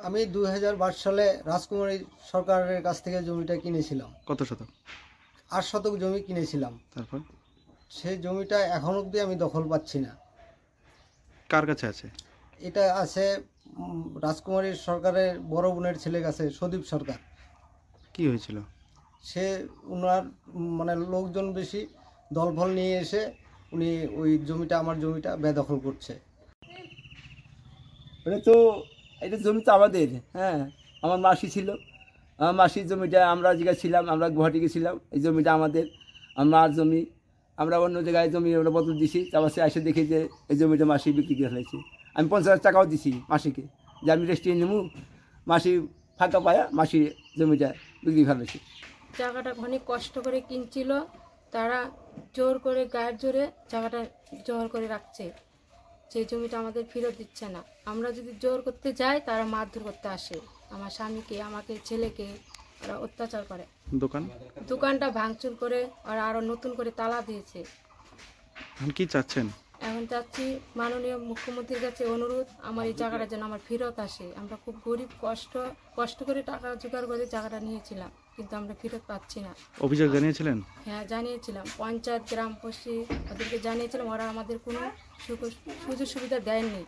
আমি 2022 সালে রাজকুমারী সরকারের কাছ থেকে জমিটা কিনেছিলাম। কত শতক? 8 শতক জমি কিনেছিলাম। তারপর সেই জমিটা এখন অবধি আমি দখল পাচ্ছি না। কার কাছে আছে? এটা আছে রাজকুমারী সরকারের বড় বোনের ছেলের কাছে, সদীপ সরকার। কি হয়েছিল? সে উনার মানে লোকজন বেশি, দলবল নিয়ে এসে উনি ওই জমিটা, আমার জমিটা বেদখল করছে। এটা জমি তো আমাদের, হ্যাঁ। আমার মাসি ছিল, আমার মাসির জমিটা আমরা যেখানে ছিলাম, আমরা গুয়াহাটি গেছিলাম, এই জমিটা আমাদের, আমার জমি। আমরা অন্য জায়গায় জমি আমরা বদল দিছি, তারপর সে এসে দেখি যে এই জমিটা মাসি বিক্রি করে ফেলেছি। আমি 50,000 টাকাও দিছি মাসিকে, যে আমি রেস্টি নেবো। মাসি ফাঁকা পায়া মাসি জমিটা বিক্রি ফেলেছি। জায়গাটা অনেক কষ্ট করে কিনছিল, তারা জোর করে, গায়ের জোরে জায়গাটা জোর করে রাখছে। সেই জমিটা আমাদের ফেরত দিচ্ছে না। আমরা যদি জোর করতে যাই, তারা মারধর করতে আসে আমার স্বামীকে, আমাকে, ছেলেকে। ওরা অত্যাচার করে। দোকানটা ভাঙচুর করে ওরা আরও নতুন করে তালা দিয়েছে। এখন কি চাচ্ছেন? এখন চাচ্ছি মাননীয় মুখ্যমন্ত্রীর কাছে অনুরোধ, আমার এই জায়গাটা যেন আমার ফেরত আসে। আমরা খুব গরিব, কষ্ট করে টাকা জোগাড় করে জায়গাটা নিয়েছিলাম, কিন্তু আমরা ফেরত পাচ্ছি না। অভিযোগ জানিয়েছিলেন? হ্যাঁ, জানিয়েছিলাম। পঞ্চায়েত, গ্রামবাসী ওদেরকে জানিয়েছিলাম, ওরা আমাদের কোনো সুযোগ সুবিধা দেয়নি।